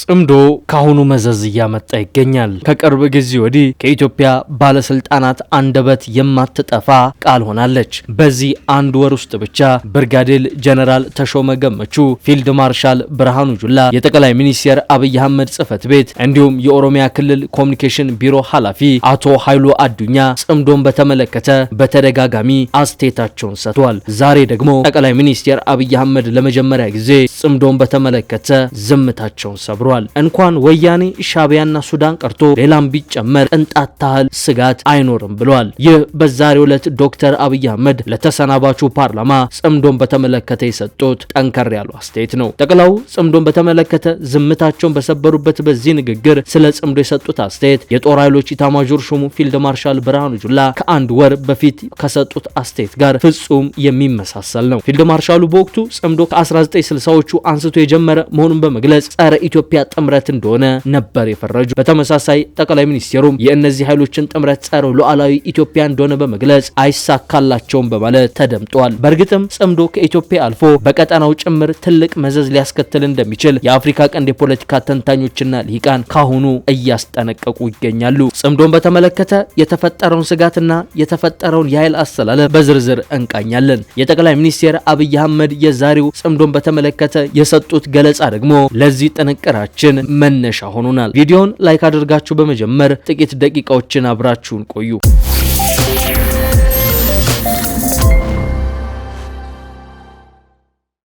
ጽምዶ ካሁኑ መዘዝ ያመጣ ይገኛል። ከቅርብ ጊዜ ወዲህ ከኢትዮጵያ ባለስልጣናት አንደበት የማትጠፋ ቃል ሆናለች። በዚህ አንድ ወር ውስጥ ብቻ ብርጋዴር ጀነራል ተሾመ ገመቹ፣ ፊልድ ማርሻል ብርሃኑ ጁላ፣ የጠቅላይ ሚኒስትር አብይ አህመድ ጽህፈት ቤት እንዲሁም የኦሮሚያ ክልል ኮሙኒኬሽን ቢሮ ኃላፊ አቶ ኃይሉ አዱኛ ጽምዶን በተመለከተ በተደጋጋሚ አስተያየታቸውን ሰጥተዋል። ዛሬ ደግሞ ጠቅላይ ሚኒስትር አብይ አህመድ ለመጀመሪያ ጊዜ ጽምዶን በተመለከተ ዝምታቸውን ሰብሯል። እንኳን ወያኔ ሻቢያና ሱዳን ቀርቶ ሌላም ቢጨመር ቅንጣት ታህል ስጋት አይኖርም ብለዋል። ይህ በዛሬው ዕለት ዶክተር አብይ አህመድ ለተሰናባቹ ፓርላማ ጽምዶን በተመለከተ የሰጡት ጠንከር ያሉ አስተያየት ነው። ጠቅላው ጽምዶን በተመለከተ ዝምታቸውን በሰበሩበት በዚህ ንግግር ስለ ጽምዶ የሰጡት አስተያየት የጦር ኃይሎች ኢታማዦር ሹሙ ፊልድ ማርሻል ብርሃኑ ጁላ ከአንድ ወር በፊት ከሰጡት አስተያየት ጋር ፍጹም የሚመሳሰል ነው። ፊልድ ማርሻሉ በወቅቱ ጽምዶ ከ1960ዎቹ አንስቶ የጀመረ መሆኑን በመግለጽ ጸረ ኢትዮጵያ ጥምረት እንደሆነ ነበር የፈረጁ። በተመሳሳይ ጠቅላይ ሚኒስትሩም የእነዚህ ኃይሎችን ጥምረት ጸረ ሉዓላዊ ኢትዮጵያ እንደሆነ በመግለጽ አይሳካላቸውም በማለት ተደምጧል። በእርግጥም ጽምዶ ከኢትዮጵያ አልፎ በቀጠናው ጭምር ትልቅ መዘዝ ሊያስከትል እንደሚችል የአፍሪካ ቀንድ የፖለቲካ ተንታኞችና ልሂቃን ካሁኑ እያስጠነቀቁ ይገኛሉ። ጽምዶን በተመለከተ የተፈጠረውን ስጋትና የተፈጠረውን የኃይል አሰላለፍ በዝርዝር እንቃኛለን። የጠቅላይ ሚኒስትር አብይ አህመድ የዛሬው ጽምዶን በተመለከተ የሰጡት ገለጻ ደግሞ ለዚህ ጥንቅራችን መነሻ ሆኖናል። ቪዲዮውን ላይክ አድርጋችሁ በመጀመር ጥቂት ደቂቃዎችን አብራችሁን ቆዩ።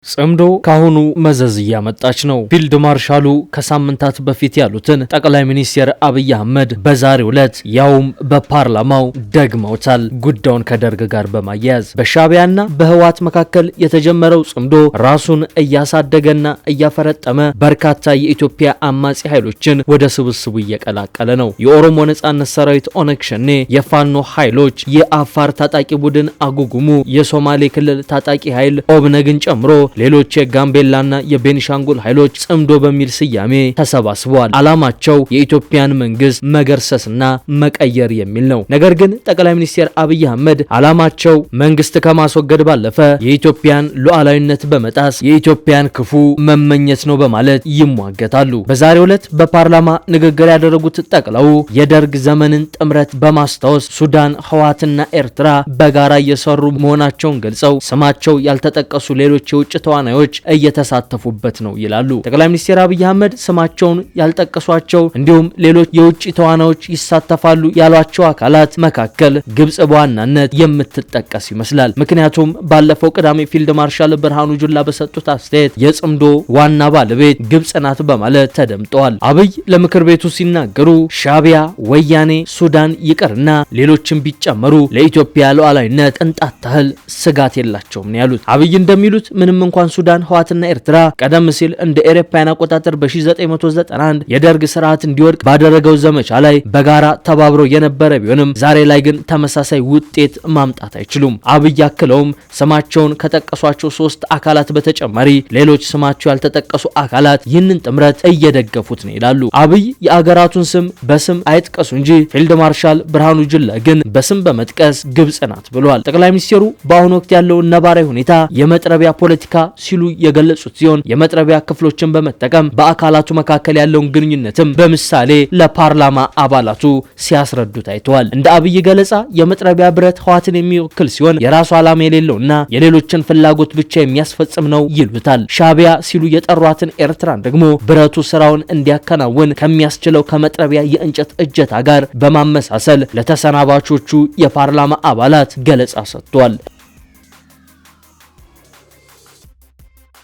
ጽምዶ ካሁኑ መዘዝ ያመጣች ነው። ፊልድ ማርሻሉ ከሳምንታት በፊት ያሉትን ጠቅላይ ሚኒስትር አብይ አህመድ በዛሬው ዕለት ያውም በፓርላማው ደግመውታል። ጉዳዩን ከደርግ ጋር በማያያዝ በሻቢያና በህወሓት መካከል የተጀመረው ጽምዶ ራሱን እያሳደገና እያፈረጠመ በርካታ የኢትዮጵያ አማጺ ኃይሎችን ወደ ስብስቡ እየቀላቀለ ነው። የኦሮሞ ነጻነት ሰራዊት ኦነግ ሸኔ፣ የፋኖ ኃይሎች፣ የአፋር ታጣቂ ቡድን አጉጉሙ፣ የሶማሌ ክልል ታጣቂ ኃይል ኦብነግን ጨምሮ ሌሎች የጋምቤላና የቤኒሻንጉል ኃይሎች ጽምዶ በሚል ስያሜ ተሰባስበዋል። ዓላማቸው የኢትዮጵያን መንግስት መገርሰስና መቀየር የሚል ነው። ነገር ግን ጠቅላይ ሚኒስትር አብይ አህመድ ዓላማቸው መንግስት ከማስወገድ ባለፈ የኢትዮጵያን ሉዓላዊነት በመጣስ የኢትዮጵያን ክፉ መመኘት ነው በማለት ይሟገታሉ። በዛሬው ዕለት በፓርላማ ንግግር ያደረጉት ጠቅላው የደርግ ዘመንን ጥምረት በማስታወስ ሱዳን፣ ህወሓትና ኤርትራ በጋራ እየሰሩ መሆናቸውን ገልጸው ስማቸው ያልተጠቀሱ ሌሎች የውጭ ተዋናዮች እየተሳተፉበት ነው ይላሉ። ጠቅላይ ሚኒስትር አብይ አህመድ ስማቸውን ያልጠቀሷቸው እንዲሁም ሌሎች የውጭ ተዋናዮች ይሳተፋሉ ያሏቸው አካላት መካከል ግብጽ በዋናነት የምትጠቀስ ይመስላል። ምክንያቱም ባለፈው ቅዳሜ ፊልድ ማርሻል ብርሃኑ ጁላ በሰጡት አስተያየት የጽምዶ ዋና ባለቤት ግብጽ ናት በማለት ተደምጠዋል። አብይ ለምክር ቤቱ ሲናገሩ ሻቢያ፣ ወያኔ፣ ሱዳን ይቅርና ሌሎችም ቢጨመሩ ለኢትዮጵያ ሉዓላዊነት ቅንጣት ታህል ስጋት የላቸውም ነው ያሉት። አብይ እንደሚሉት ምንም እንኳን ሱዳን፣ ህወሓትና ኤርትራ ቀደም ሲል እንደ አውሮፓውያን አቆጣጠር በ1991 የደርግ ስርዓት እንዲወድቅ ባደረገው ዘመቻ ላይ በጋራ ተባብረው የነበረ ቢሆንም ዛሬ ላይ ግን ተመሳሳይ ውጤት ማምጣት አይችሉም። አብይ አክለውም ስማቸውን ከጠቀሷቸው 3 አካላት በተጨማሪ ሌሎች ስማቸው ያልተጠቀሱ አካላት ይህንን ጥምረት እየደገፉት ነው ይላሉ። አብይ የአገራቱን ስም በስም አይጥቀሱ እንጂ ፊልድ ማርሻል ብርሃኑ ጁላ ግን በስም በመጥቀስ ግብጽ ናት ብለዋል። ጠቅላይ ሚኒስትሩ በአሁኑ ወቅት ያለው ነባራዊ ሁኔታ የመጥረቢያ ፖለቲካ ሲሉ የገለጹት ሲሆን የመጥረቢያ ክፍሎችን በመጠቀም በአካላቱ መካከል ያለውን ግንኙነትም በምሳሌ ለፓርላማ አባላቱ ሲያስረዱ ታይተዋል። እንደ አብይ ገለጻ የመጥረቢያ ብረት ህወሓትን የሚወክል ሲሆን የራሱ ዓላማ የሌለውና የሌሎችን ፍላጎት ብቻ የሚያስፈጽም ነው ይሉታል። ሻቢያ ሲሉ የጠሯትን ኤርትራን ደግሞ ብረቱ ስራውን እንዲያከናውን ከሚያስችለው ከመጥረቢያ የእንጨት እጀታ ጋር በማመሳሰል ለተሰናባቾቹ የፓርላማ አባላት ገለጻ ሰጥቷል።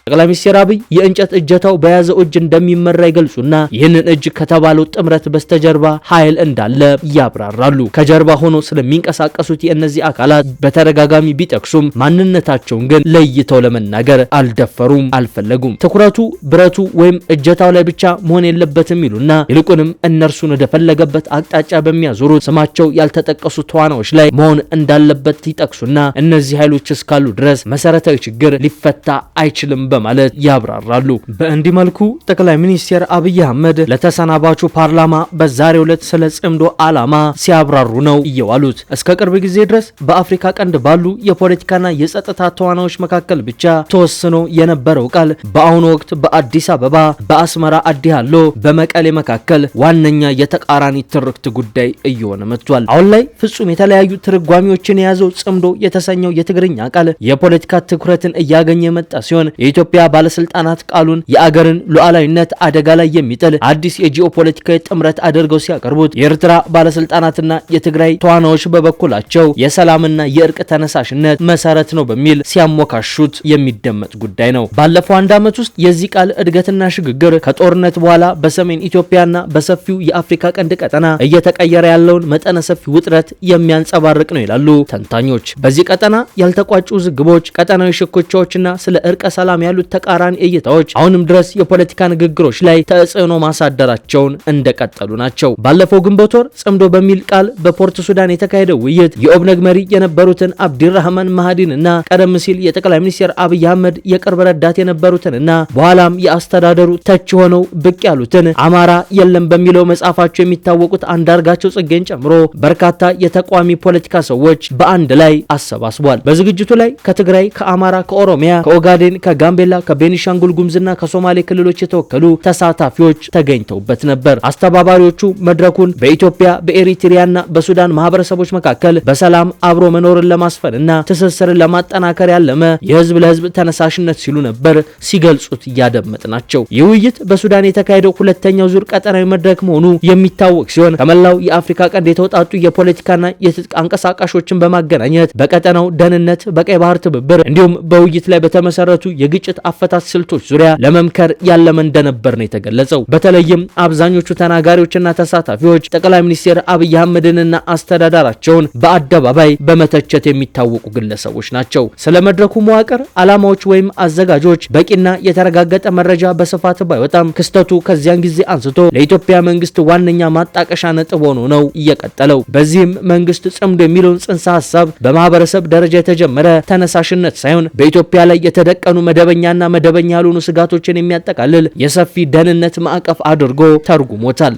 ጠቅላይ ሚኒስትር አብይ የእንጨት እጀታው በያዘው እጅ እንደሚመራ ይገልጹና ይህንን እጅ ከተባለው ጥምረት በስተጀርባ ኃይል እንዳለ ያብራራሉ። ከጀርባ ሆኖ ስለሚንቀሳቀሱት የእነዚህ አካላት በተደጋጋሚ ቢጠቅሱም ማንነታቸውን ግን ለይተው ለመናገር አልደፈሩም፣ አልፈለጉም። ትኩረቱ ብረቱ ወይም እጀታው ላይ ብቻ መሆን የለበትም ይሉና ይልቁንም እነርሱን ወደፈለገበት አቅጣጫ በሚያዞሩት ስማቸው ያልተጠቀሱ ተዋናዮች ላይ መሆን እንዳለበት ይጠቅሱና እነዚህ ኃይሎች እስካሉ ድረስ መሰረታዊ ችግር ሊፈታ አይችልም በማለት ያብራራሉ። በእንዲህ መልኩ ጠቅላይ ሚኒስትር አብይ አህመድ ለተሰናባቹ ፓርላማ በዛሬው ዕለት ስለ ጽምዶ ዓላማ ሲያብራሩ ነው እየዋሉት። እስከ ቅርብ ጊዜ ድረስ በአፍሪካ ቀንድ ባሉ የፖለቲካና የጸጥታ ተዋናዮች መካከል ብቻ ተወስኖ የነበረው ቃል በአሁኑ ወቅት በአዲስ አበባ፣ በአስመራ አዲሃሎ፣ በመቀሌ መካከል ዋነኛ የተቃራኒ ትርክት ጉዳይ እየሆነ መጥቷል። አሁን ላይ ፍጹም የተለያዩ ትርጓሜዎችን የያዘው ጽምዶ የተሰኘው የትግርኛ ቃል የፖለቲካ ትኩረትን እያገኘ የመጣ ሲሆን የኢትዮጵያ ባለስልጣናት ቃሉን የአገርን ሉዓላዊነት አደጋ ላይ የሚጥል አዲስ የጂኦፖለቲካዊ ጥምረት አድርገው ሲያቀርቡት፣ የኤርትራ ባለስልጣናትና የትግራይ ተዋናዮች በበኩላቸው የሰላምና የእርቅ ተነሳሽነት መሰረት ነው በሚል ሲያሞካሹት የሚደመጥ ጉዳይ ነው። ባለፈው አንድ ዓመት ውስጥ የዚህ ቃል እድገትና ሽግግር ከጦርነት በኋላ በሰሜን ኢትዮጵያና በሰፊው የአፍሪካ ቀንድ ቀጠና እየተቀየረ ያለውን መጠነ ሰፊ ውጥረት የሚያንጸባርቅ ነው ይላሉ ተንታኞች። በዚህ ቀጠና ያልተቋጩ ውዝግቦች፣ ቀጠናዊ ሽኩቻዎችና ስለ እርቀ ሰላም ያሉት ተቃራኒ እይታዎች አሁንም ድረስ የፖለቲካ ንግግሮች ላይ ተጽዕኖ ማሳደራቸውን እንደቀጠሉ ናቸው። ባለፈው ግንቦት ወር ጽምዶ በሚል ቃል በፖርት ሱዳን የተካሄደው ውይይት የኦብነግ መሪ የነበሩትን አብዲራህማን ማህዲንና ቀደም ሲል የጠቅላይ ሚኒስትር አብይ አህመድ የቅርብ ረዳት የነበሩትንና በኋላም የአስተዳደሩ ተች ሆነው ብቅ ያሉትን አማራ የለም በሚለው መጽሐፋቸው የሚታወቁት አንዳርጋቸው ጽጌን ጨምሮ በርካታ የተቋሚ ፖለቲካ ሰዎች በአንድ ላይ አሰባስቧል። በዝግጅቱ ላይ ከትግራይ፣ ከአማራ፣ ከኦሮሚያ፣ ከኦጋዴን፣ ከጋምቤላ፣ ከቤኒሻንጉል ጉምዝና ከሶማሌ ክልሎች የተወከሉ ተሳታፊዎች ተገኝተውበት ነበር። አስተባባሪዎቹ መድረኩን በኢትዮጵያ በኤሪትሪያና በሱዳን ማህበረሰቦች መካከል በሰላም አብሮ መኖርን ለማስፈንና ትስስርን ለማጠናከር ያለመ የህዝብ ለህዝብ ተነሳሽነት ሲሉ ነበር ሲገልጹት እያደመጥናቸው። ይህ ውይይት በሱዳን የተካሄደው ሁለተኛው ዙር ቀጠናዊ መድረክ መሆኑ የሚታወቅ ሲሆን ከመላው የአፍሪካ ቀንድ የተውጣጡ የፖለቲካና የትጥቅ አንቀሳቃሾችን በማገናኘት በቀጠናው ደህንነት፣ በቀይ ባህር ትብብር እንዲሁም በውይይት ላይ በተመሰረቱ የግጭት አፈታት ስልቶች ዙሪያ ለመምከር ያለመ እንደነበር ነው የተገለጸው። በተለይም አብዛኞቹ ተናጋሪዎችና ተሳታፊዎች ጠቅላይ ሚኒስትር አብይ አህመድንና አስተዳደራቸውን በአደባባይ በመተቸት የሚታወቁ ግለሰቦች ናቸው። ስለ መድረኩ መዋቅር፣ ዓላማዎች ወይም አዘጋጆች በቂና የተረጋገጠ መረጃ በስፋት ባይወጣም ክስተቱ ከዚያን ጊዜ አንስቶ ለኢትዮጵያ መንግስት ዋነኛ ማጣቀሻ ነጥብ ሆኖ ነው እየቀጠለው። በዚህም መንግስት ጽምዶ የሚለውን ጽንሰ ሀሳብ በማህበረሰብ ደረጃ የተጀመረ ተነሳሽነት ሳይሆን በኢትዮጵያ ላይ የተደቀኑ መደበኛና መደበኛ ያልሆኑ ስጋቶችን የሚያጠቃልል የሰፊ ደህንነት ማዕቀፍ አድርጎ ተርጉሞታል።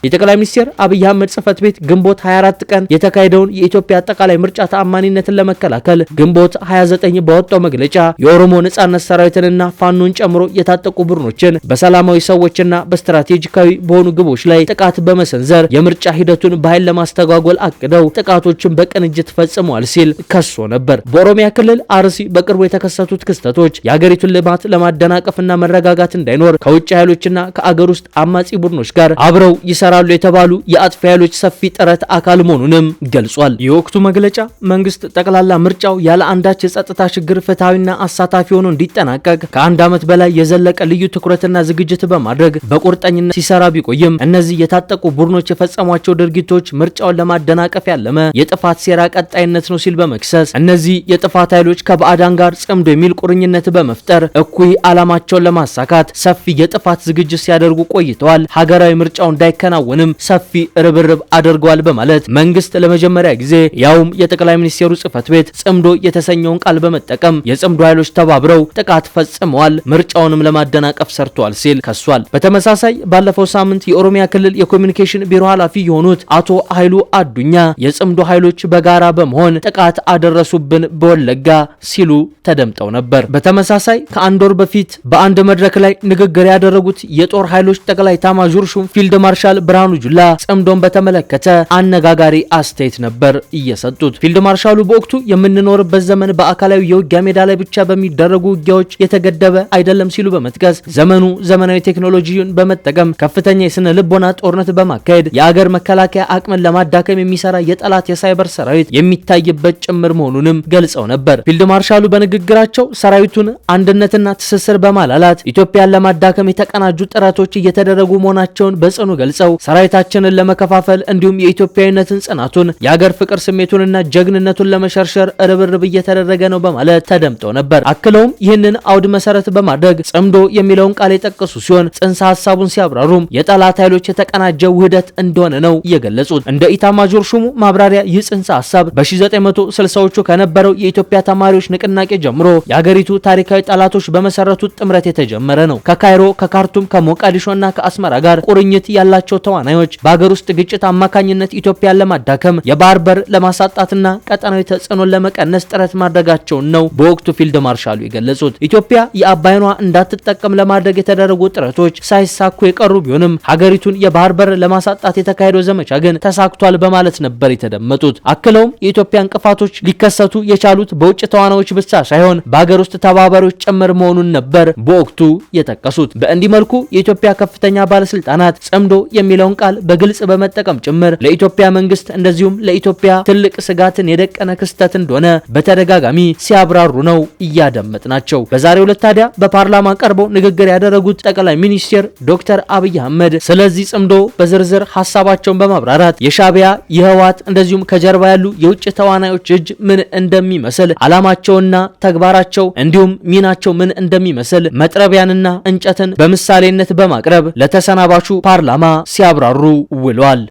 የጠቅላይ ሚኒስትር አብይ አህመድ ጽህፈት ቤት ግንቦት 24 ቀን የተካሄደውን የኢትዮጵያ አጠቃላይ ምርጫ ተአማኒነትን ለመከላከል ግንቦት 29 ባወጣው መግለጫ የኦሮሞ ነጻነት ሰራዊትንና ፋኖን ጨምሮ የታጠቁ ቡድኖችን በሰላማዊ ሰዎችና በስትራቴጂካዊ በሆኑ ግቦች ላይ ጥቃት በመሰንዘር የምርጫ ሂደቱን በኃይል ለማስተጓጎል አቅደው ጥቃቶችን በቅንጅት ፈጽመዋል ሲል ከሶ ነበር። በኦሮሚያ ክልል አርሲ በቅርቡ የተከሰቱት ክስተቶች የሀገሪቱን ልማት ለማደናቀፍና መረጋጋት እንዳይኖር ከውጭ ኃይሎችና ከአገር ውስጥ አማጺ ቡድኖች ጋር አብረው ይሰራሉ የተባሉ የአጥፊ ኃይሎች ሰፊ ጥረት አካል መሆኑንም ገልጿል። የወቅቱ መግለጫ መንግስት ጠቅላላ ምርጫው ያለ አንዳች የጸጥታ ችግር ፍትሐዊና አሳታፊ ሆኖ እንዲጠናቀቅ ከአንድ ዓመት በላይ የዘለቀ ልዩ ትኩረትና ዝግጅት በማድረግ በቁርጠኝነት ሲሰራ ቢቆይም እነዚህ የታጠቁ ቡድኖች የፈጸሟቸው ድርጊቶች ምርጫውን ለማደናቀፍ ያለመ የጥፋት ሴራ ቀጣይነት ነው ሲል በመክሰስ እነዚህ የጥፋት ኃይሎች ከባዕዳን ጋር ጽምዶ የሚል ቁርኝነት በመፍጠር እኩይ ዓላማቸውን ለማሳካት ሰፊ የጥፋት ዝግጅት ሲያደርጉ ቆይተዋል። ሀገራዊ ምርጫው እንዳይከናወን ሰፊ ርብርብ አድርገዋል በማለት መንግስት ለመጀመሪያ ጊዜ ያውም የጠቅላይ ሚኒስትሩ ጽህፈት ቤት ጽምዶ የተሰኘውን ቃል በመጠቀም የጽምዶ ኃይሎች ተባብረው ጥቃት ፈጽመዋል፣ ምርጫውንም ለማደናቀፍ ሰርተዋል ሲል ከሷል። በተመሳሳይ ባለፈው ሳምንት የኦሮሚያ ክልል የኮሚኒኬሽን ቢሮ ኃላፊ የሆኑት አቶ ኃይሉ አዱኛ የጽምዶ ኃይሎች በጋራ በመሆን ጥቃት አደረሱብን በወለጋ ሲሉ ተደምጠው ነበር። በተመሳሳይ ከአንድ ወር በፊት በአንድ መድረክ ላይ ንግግር ያደረጉት የጦር ኃይሎች ጠቅላይ ኤታማዦር ሹም ፊልድ ማርሻል ብርሃኑ ጁላ ጽምዶን በተመለከተ አነጋጋሪ አስተያየት ነበር እየሰጡት። ፊልድ ማርሻሉ በወቅቱ የምንኖርበት ዘመን በአካላዊ የውጊያ ሜዳ ላይ ብቻ በሚደረጉ ውጊያዎች የተገደበ አይደለም ሲሉ በመጥቀስ ዘመኑ ዘመናዊ ቴክኖሎጂን በመጠቀም ከፍተኛ የስነ ልቦና ጦርነት በማካሄድ የአገር መከላከያ አቅምን ለማዳከም የሚሰራ የጠላት የሳይበር ሰራዊት የሚታይበት ጭምር መሆኑንም ገልጸው ነበር። ፊልድ ማርሻሉ በንግግራቸው ሰራዊቱን አንድነትና ትስስር በማላላት ኢትዮጵያን ለማዳከም የተቀናጁ ጥረቶች እየተደረጉ መሆናቸውን በጽኑ ገልጸው ሰራዊታችንን ለመከፋፈል እንዲሁም የኢትዮጵያዊነትን ጽናቱን የሀገር ፍቅር ስሜቱንና ጀግንነቱን ለመሸርሸር ርብርብ እየተደረገ ነው በማለት ተደምጠው ነበር። አክለውም ይህንን አውድ መሰረት በማድረግ ጽምዶ የሚለውን ቃል የጠቀሱ ሲሆን ጽንሰ ሐሳቡን ሲያብራሩም የጠላት ኃይሎች የተቀናጀ ውህደት እንደሆነ ነው የገለጹት። እንደ ኢታማጆር ሹሙ ማብራሪያ ይህ ጽንሰ ሐሳብ በ1960ዎቹ ከነበረው የኢትዮጵያ ተማሪዎች ንቅናቄ ጀምሮ የሀገሪቱ ታሪካዊ ጠላቶች በመሰረቱት ጥምረት የተጀመረ ነው። ከካይሮ፣ ከካርቱም፣ ከሞቃዲሾና ከአስመራ ጋር ቁርኝት ያላቸው ተዋናዮች በሀገር ውስጥ ግጭት አማካኝነት ኢትዮጵያን ለማዳከም የባህር በር ለማሳጣትና ቀጠናዊ ተጽዕኖን ለመቀነስ ጥረት ማድረጋቸውን ነው በወቅቱ ፊልድ ማርሻሉ የገለጹት። ኢትዮጵያ የአባይኗ እንዳትጠቀም ለማድረግ የተደረጉ ጥረቶች ሳይሳኩ የቀሩ ቢሆንም ሀገሪቱን የባህር በር ለማሳጣት የተካሄደው ዘመቻ ግን ተሳክቷል በማለት ነበር የተደመጡት። አክለውም የኢትዮጵያ እንቅፋቶች ሊከሰቱ የቻሉት በውጭ ተዋናዮች ብቻ ሳይሆን በሀገር ውስጥ ተባባሪዎች ጭምር መሆኑን ነበር በወቅቱ የጠቀሱት። በእንዲህ መልኩ የኢትዮጵያ ከፍተኛ ባለስልጣናት ጽምዶ የሚለውን ቃል በግልጽ በመጠቀም ጭምር ለኢትዮጵያ መንግስት እንደዚሁም ለኢትዮጵያ ትልቅ ስጋትን የደቀነ ክስተት እንደሆነ በተደጋጋሚ ሲያብራሩ ነው እያደመጥናቸው። በዛሬው ዕለት ታዲያ በፓርላማ ቀርበው ንግግር ያደረጉት ጠቅላይ ሚኒስትር ዶክተር አብይ አህመድ ስለዚህ ጽምዶ በዝርዝር ሀሳባቸውን በማብራራት የሻዕቢያ የህወሓት እንደዚሁም ከጀርባ ያሉ የውጭ ተዋናዮች እጅ ምን እንደሚመስል ዓላማቸውና ተግባራቸው እንዲሁም ሚናቸው ምን እንደሚመስል መጥረቢያንና እንጨትን በምሳሌነት በማቅረብ ለተሰናባቹ ፓርላማ ሲያብራሩ ውለዋል።